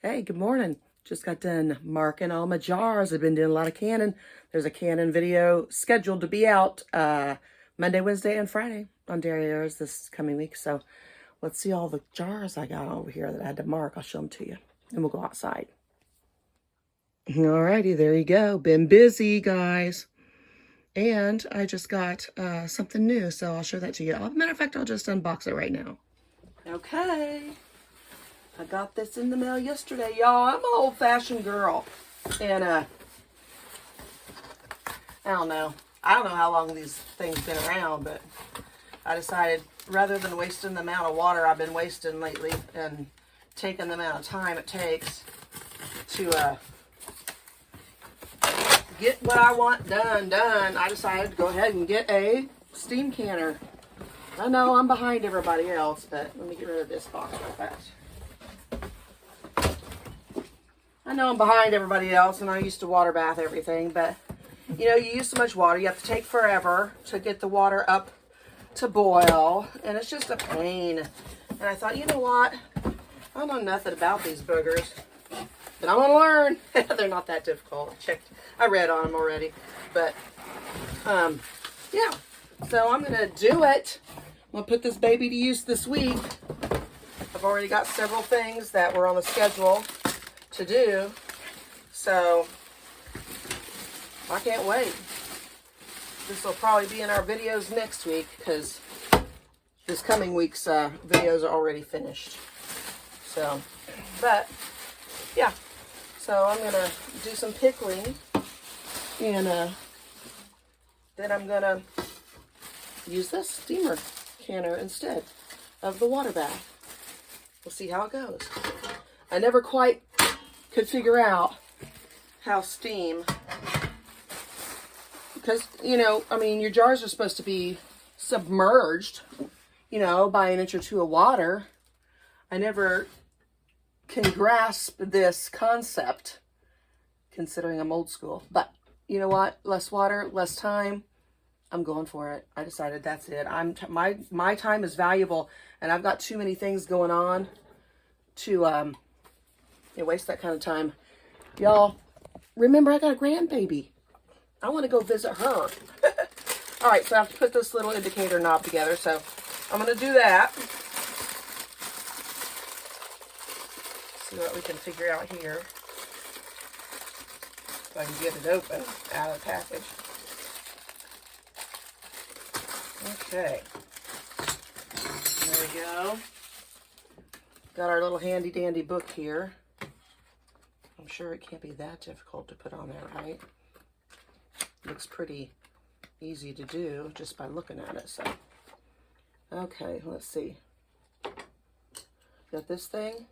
Hey, good morning. Just got done marking all my jars. I've been doing a lot of canning. There's a canning video scheduled to be out Monday, Wednesday, and Friday on dairy errors this coming week. So let's see all the jars I got over here that I had to mark. I'll show them to you. And we'll go outside. Alrighty, there you go. Been busy, guys. And I just got something new, so I'll show that to you. Matter of fact, I'll just unbox it right now. Okay. I got this in the mail yesterday, y'all. I'm an old-fashioned girl. And, I don't know. I don't know how long these things been around, but I decided rather than wasting the amount of water I've been wasting lately and taking the amount of time it takes to get what I want done, I decided to go ahead and get a steam canner. I know I'm behind everybody else, but let me get rid of this box real fast. I know I'm behind everybody else, and I used to water bath everything, but, you know, you use so much water, you have to take forever to get the water up to boil, and it's just a pain. And I thought, you know what? I don't know nothing about these boogers, but I'm going to learn. They're not that difficult. I read on them already, but, yeah. So I'm going to do it. I'm going to put this baby to use this week. I've already got several things that were on the schedule to do, so I can't wait. This will probably be in our videos next week because this coming week's videos are already finished. So, but yeah, so I'm gonna do some pickling, and then I'm gonna use this steamer canner instead of the water bath. We'll see how it goes. I never quite could figure out how steam, because, you know, I mean, your jars are supposed to be submerged, you know, by an inch or two of water. I never can grasp this concept, considering I'm old school. But you know what? Less water, less time. I'm going for it. I decided that's it. My time is valuable, and I've got too many things going on to waste that kind of time. Y'all, remember I got a grandbaby. I want to go visit her. All right, so I have to put this little indicator knob together. So I'm going to do that. See what we can figure out here. If I can get it open out of the package. Okay. There we go. Got our little handy dandy book here. I'm sure it can't be that difficult to put on there, right? Looks pretty easy to do just by looking at it. So, okay, let's see. Got this thing.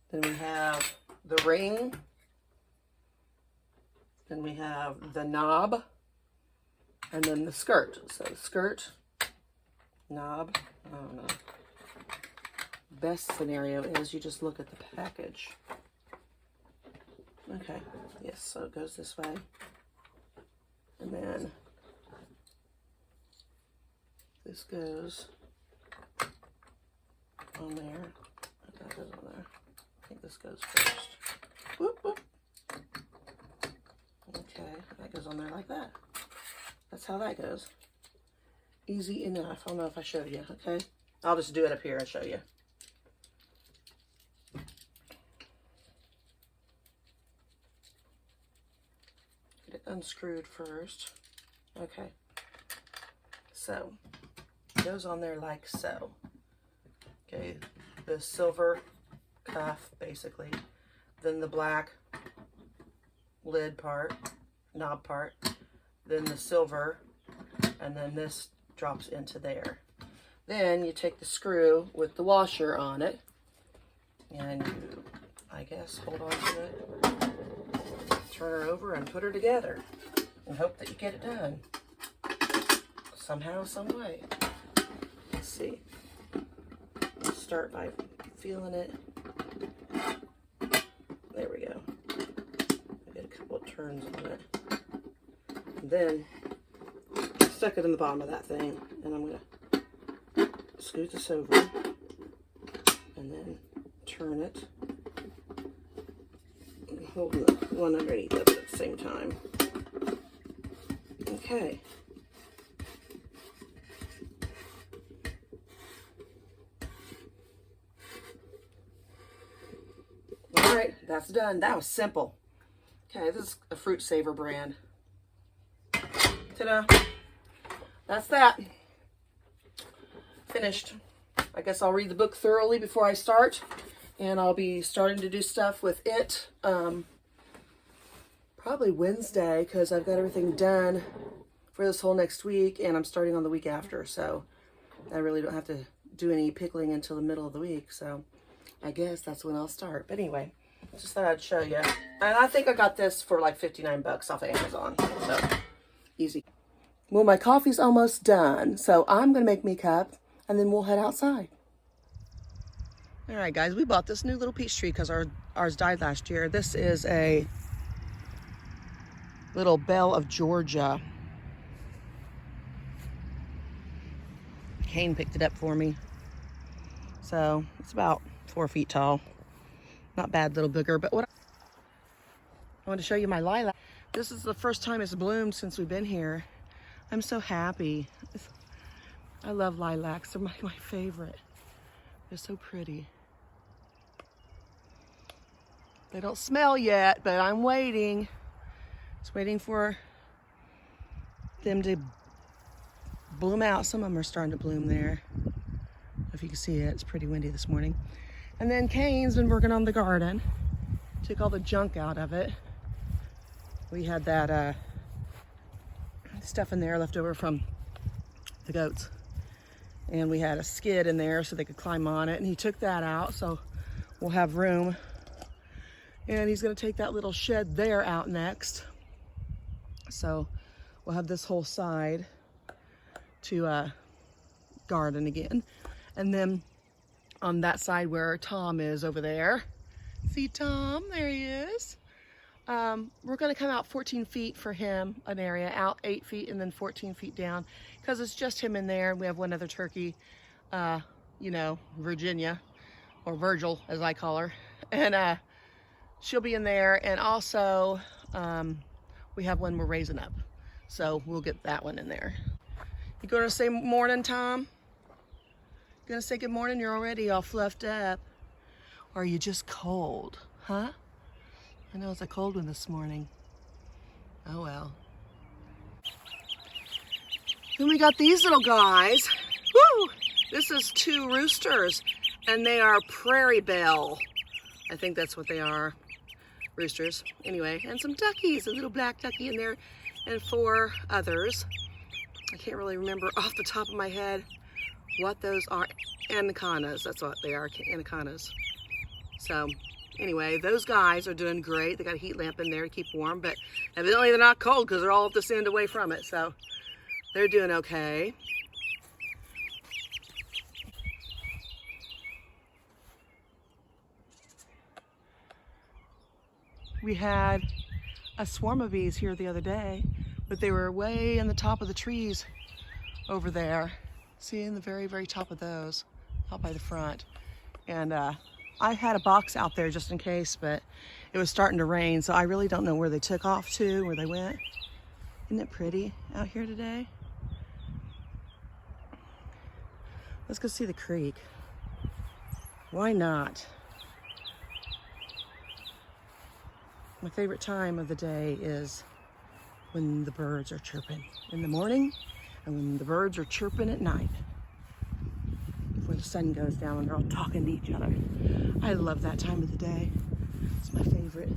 Then we have the ring. Then we have the knob. And then the skirt. So skirt, knob, I don't know. Best scenario is you just look at the package. Okay, yes, so it goes this way. And then this goes on there. That goes on there. I think this goes first. Whoop, whoop. Okay, that goes on there like that. That's how that goes. Easy enough. I don't know if I showed you, okay? I'll just do it up here and show you. Get it unscrewed first. Okay. So, it goes on there like so. Okay, the silver cuff, basically. Then the black lid part, knob part. Then the silver, and then this drops into there. Then you take the screw with the washer on it, and you, I guess, hold on to it, turn her over, and put her together, and hope that you get it done. Somehow, some way. Let's see. Let's start by feeling it. There we go. I get a couple of turns on it. Then stuck it in the bottom of that thing, and I'm going to scoot this over and then turn it holding the one underneath of it at the same time. Okay. All right, that's done. That was simple. Okay, this is a Fruit Saver brand. Ta-da. That's that. Finished. I guess I'll read the book thoroughly before I start, and I'll be starting to do stuff with it probably Wednesday, because I've got everything done for this whole next week, and I'm starting on the week after, so I really don't have to do any pickling until the middle of the week, so I guess that's when I'll start. But anyway, just thought I'd show you. And I think I got this for like 59 bucks off of Amazon, so easy. Well, my coffee's almost done, so I'm going to make me a cup, and then we'll head outside. All right, guys, we bought this new little peach tree because ours died last year. This is a little Belle of Georgia. Kane picked it up for me. So it's about 4 feet tall. Not bad little booger, but what I want to show you my lilac. This is the first time it's bloomed since we've been here. I'm so happy. I love lilacs. They're my favorite. They're so pretty. They don't smell yet, but I'm waiting. Just waiting for them to bloom out. Some of them are starting to bloom there. If you can see it, it's pretty windy this morning. And then Kane's been working on the garden. Took all the junk out of it. We had that stuff in there left over from the goats. And we had a skid in there so they could climb on it. And he took that out, so we'll have room. And he's gonna take that little shed there out next. So we'll have this whole side to garden again. And then on that side where Tom is over there, see Tom, there he is. We're gonna come out 14 feet for him, an area, out 8 feet and then 14 feet down, because it's just him in there. We have one other turkey, you know, Virginia, or Virgil as I call her. And she'll be in there, and also we have one we're raising up. So we'll get that one in there. You gonna say morning, Tom? You gonna say good morning? You're already all fluffed up. Or are you just cold, huh? I know it's a cold one this morning. Oh well. Then we got these little guys. Woo! This is 2 roosters, and they are prairie belle. I think that's what they are. Roosters. Anyway, and some duckies, a little black ducky in there, and 4 others. I can't really remember off the top of my head what those are. Anacondas, that's what they are, anacondas. So anyway, those guys are doing great. They got a heat lamp in there to keep warm, but evidently they're not cold because they're all at this end away from it. So they're doing okay. We had a swarm of bees here the other day, but they were way in the top of the trees over there. See, in the very, very top of those, out by the front. And I had a box out there just in case, but it was starting to rain, so I really don't know where they took off to, where they went. Isn't it pretty out here today? Let's go see the creek. Why not? My favorite time of the day is when the birds are chirping in the morning and when the birds are chirping at night before the sun goes down and they're all talking to each other. I love that time of the day. It's my favorite.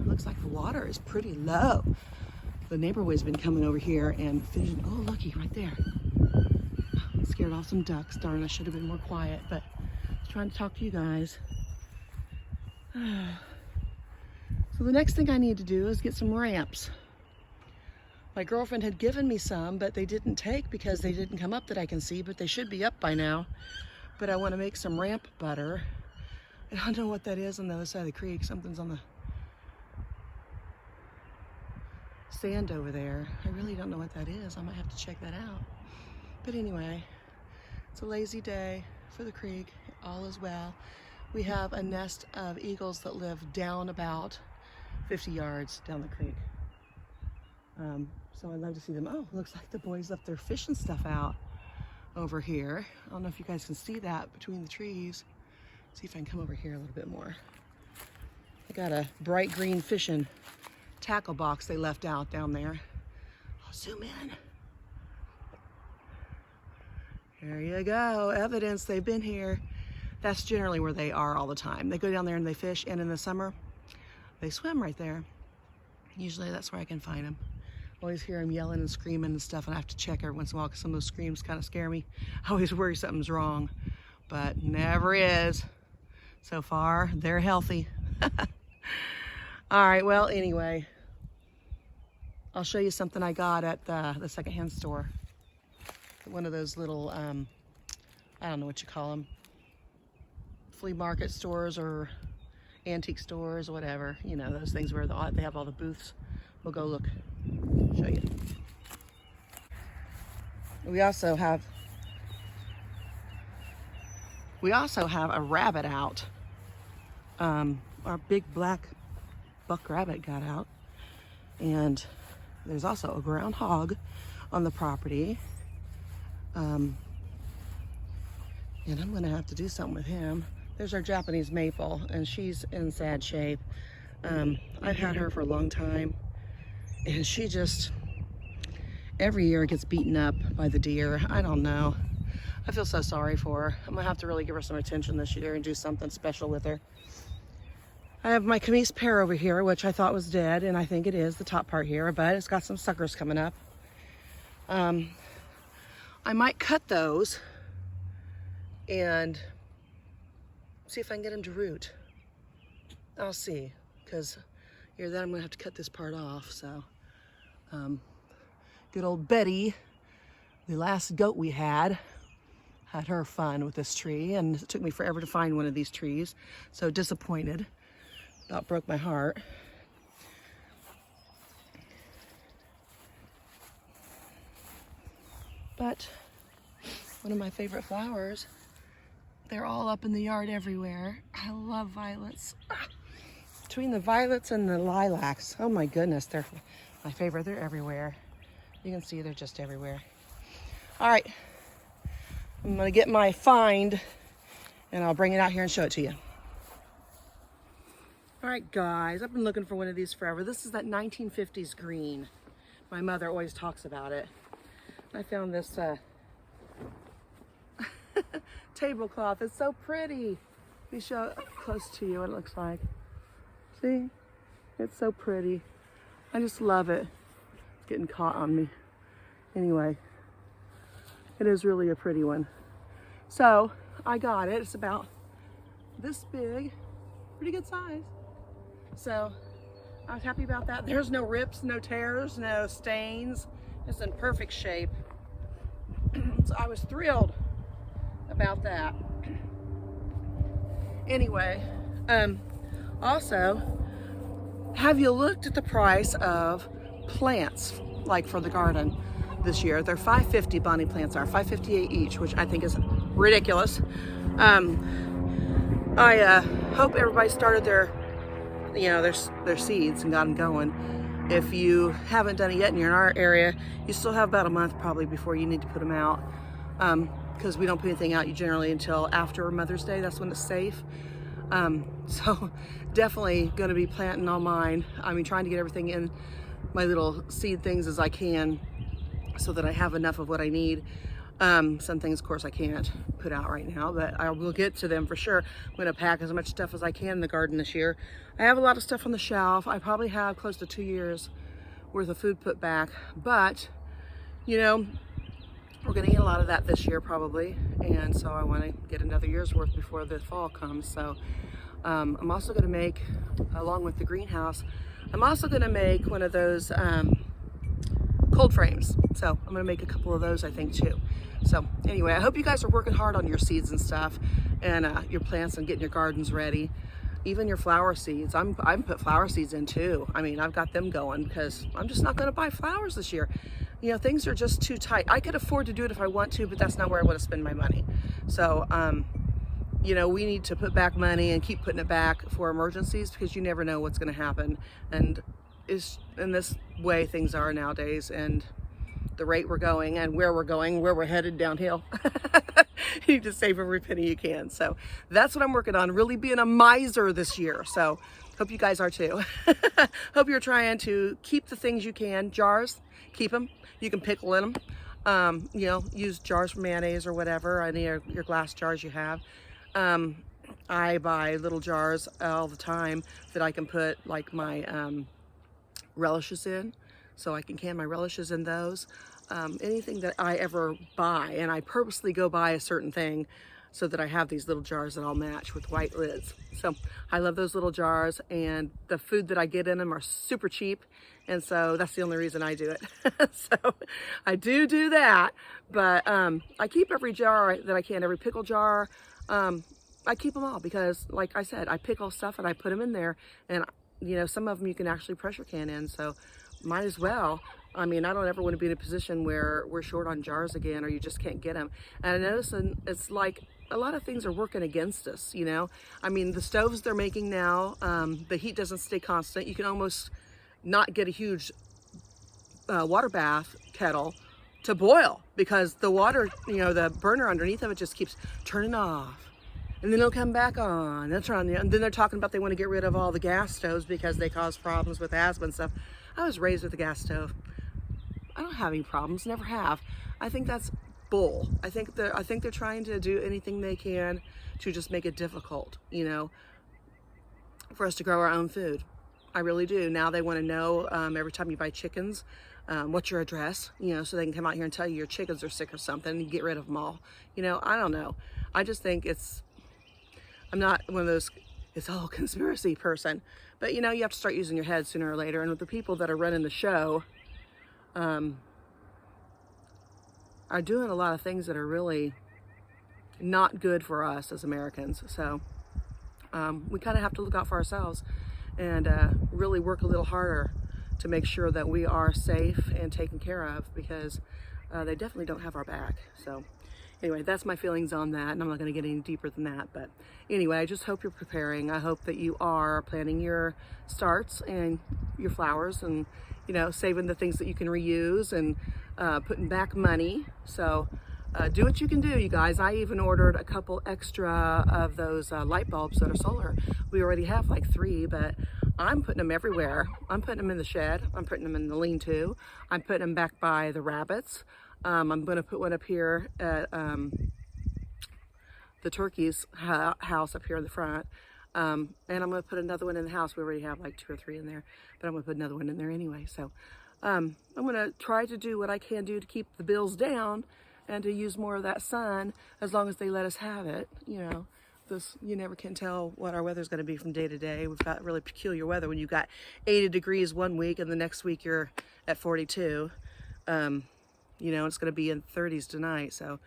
Looks like the water is pretty low. The neighborhood's been coming over here and fishing. Oh, looky, right there. Scared off some ducks. Darn, I should have been more quiet, but I was trying to talk to you guys. So the next thing I need to do is get some ramps. My girlfriend had given me some, but they didn't take because they didn't come up that I can see, but they should be up by now. But I want to make some ramp butter. I don't know what that is on the other side of the creek. Something's on the sand over there. I really don't know what that is. I might have to check that out. But anyway, it's a lazy day for the creek. All is well. we have a nest of eagles that live down about 50 yards down the creek. So I'd love to see them. Oh, looks like the boys left their fish and stuff out over here. I don't know if you guys can see that between the trees. See if I can come over here a little bit more. I got a bright green fishing tackle box they left out down there. I'll zoom in. There you go, evidence they've been here. That's generally where they are all the time. They go down there and they fish, and in the summer, they swim right there. Usually that's where I can find them. Always hear them yelling and screaming and stuff, and I have to check every once in a while because some of those screams kind of scare me. I always worry something's wrong, but never is. So far, they're healthy. All right, well, anyway, I'll show you something I got at the secondhand store. One of those little, I don't know what you call them, flea market stores or antique stores or whatever. You know, those things where they have all the booths. We'll go look, show you. We also have a rabbit out. Our big black buck rabbit got out, and there's also a groundhog on the property. And I'm gonna have to do something with him. There's our Japanese maple, and she's in sad shape. I've had her for a long time, and she just, every year gets beaten up by the deer. I don't know. I feel so sorry for her. I'm gonna have to really give her some attention this year and do something special with her. I have my camise pear over here, which I thought was dead, and I think it is, the top part here, but it's got some suckers coming up. I might cut those and see if I can get them to root. I'll see, because here then I'm gonna have to cut this part off. So good old Betty, the last goat we had her fun with this tree, and it took me forever to find one of these trees. So disappointed, about broke my heart. But one of my favorite flowers, they're all up in the yard everywhere. I love violets. Between the violets and the lilacs, oh my goodness, they're my favorite. They're everywhere. You can see they're just everywhere. All right, I'm gonna get my find and I'll bring it out here and show it to you. All right, guys, I've been looking for one of these forever. This is that 1950s green. My mother always talks about it. I found this tablecloth. It's so pretty. Let me show up close to you what it looks like. See? It's so pretty. I just love it. It's getting caught on me. Anyway, it is really a pretty one. So I got it. It's about this big. Pretty good size. So I was happy about that. There's no rips, no tears, no stains. It's in perfect shape. So I was thrilled about that. Anyway, also, have you looked at the price of plants, like for the garden this year? They're $5.50, bonnie plants are $5.58 each, which I think is ridiculous. I hope everybody started their seeds and got them going. If you haven't done it yet and you're in our area, you still have about a month probably before you need to put them out, because we don't put anything out generally until after Mother's Day. That's when it's safe. So definitely going to be planting all mine. I mean, trying to get everything in my little seed things as I can so that I have enough of what I need. Some things, of course, I can't put out right now, but I will get to them for sure. I'm going to pack as much stuff as I can in the garden this year. I have a lot of stuff on the shelf. I probably have close to 2 years worth of food put back, but you know, we're going to eat a lot of that this year probably, and so I want to get another year's worth before the fall comes. So I'm also going to make, along with the greenhouse, I'm also going to make one of those cold frames. So I'm going to make a couple of those, I think, too. So anyway, I hope you guys are working hard on your seeds and stuff, and your plants, and getting your gardens ready. Even your flower seeds. I'm put flower seeds in too. I mean, I've got them going because I'm just not going to buy flowers this year. You know, things are just too tight. I could afford to do it if I want to, but that's not where I want to spend my money. So you know, we need to put back money and keep putting it back for emergencies, because you never know what's going to happen. And is in this way things are nowadays, and the rate we're going and where we're going, where we're headed downhill. You need to save every penny you can. So that's what I'm working on, really being a miser this year. So hope you guys are too. Hope you're trying to keep the things you can. Jars, keep them. You can pickle in them. You know, use jars for mayonnaise or whatever, any of your glass jars you have. I buy little jars all the time that I can put like my relishes in, so I can can my relishes in those. Anything that I ever buy, and I purposely go buy a certain thing so that I have these little jars that I'll match with white lids. So I love those little jars, and the food that I get in them are super cheap, and so that's the only reason I do it. So I do that, but I keep every jar that I can, every pickle jar. I keep them all because, like I said, I pickle stuff and I put them in there, and you know, some of them you can actually pressure can in, so might as well. I mean, I don't ever want to be in a position where we're short on jars again, or you just can't get them. And I notice it's like a lot of things are working against us, you know. I mean, the stoves they're making now, the heat doesn't stay constant. You can almost not get a huge water bath kettle to boil, because the water, you know, the burner underneath of it just keeps turning off. And then they'll come back on. They'll turn on, and then they're talking about they want to get rid of all the gas stoves because they cause problems with asthma and stuff. I was raised with a gas stove. I don't have any problems, never have. I think that's bull. I think they're trying to do anything they can to just make it difficult, you know, for us to grow our own food. I really do. Now they want to know every time you buy chickens, what's your address, you know, so they can come out here and tell you your chickens are sick or something and you get rid of them all. You know, I don't know. I just think I'm not one of those, it's all conspiracy person, but you know, you have to start using your head sooner or later. And with the people that are running the show, are doing a lot of things that are really not good for us as Americans. So we kind of have to look out for ourselves and really work a little harder to make sure that we are safe and taken care of, because they definitely don't have our back. So anyway, that's my feelings on that, and I'm not going to get any deeper than that. But anyway, I just hope you're preparing. I hope that you are planning your starts and your flowers, and you know, saving the things that you can reuse, and putting back money. So do what you can do, you guys. I even ordered a couple extra of those light bulbs that are solar. We already have like 3, but I'm putting them everywhere. I'm putting them in the shed. I'm putting them in the lean-to. I'm putting them back by the rabbits. I'm going to put one up here at the turkey's house up here in the front. And I'm going to put another one in the house. We already have like 2 or 3 in there, but I'm going to put another one in there anyway. So I'm going to try to do what I can do to keep the bills down and to use more of that sun, as long as they let us have it. You know, you never can tell what our weather's going to be from day to day. We've got really peculiar weather when you've got 80 degrees one week and the next week you're at 42. You know, it's going to be in 30s tonight. So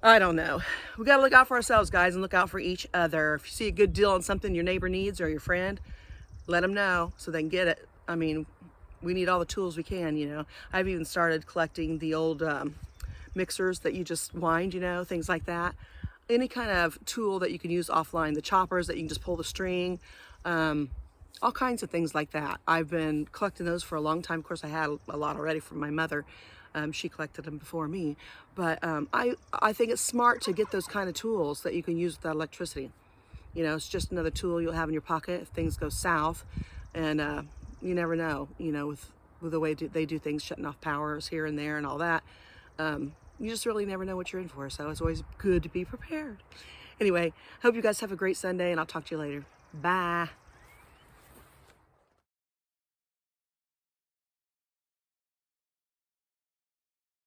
I don't know. We got to look out for ourselves, guys, and look out for each other. If you see a good deal on something your neighbor needs or your friend, let them know so they can get it. I mean, we need all the tools we can, you know. I've even started collecting the old mixers that you just wind, you know, things like that. Any kind of tool that you can use offline, the choppers that you can just pull the string, all kinds of things like that. I've been collecting those for a long time. Of course, I had a lot already from my mother. She collected them before me. But I think it's smart to get those kind of tools that you can use without electricity. You know, it's just another tool you'll have in your pocket if things go south. And you never know, you know, with the way they do things, shutting off powers here and there and all that. You just really never know what you're in for. So it's always good to be prepared. Anyway, hope you guys have a great Sunday, and I'll talk to you later. Bye.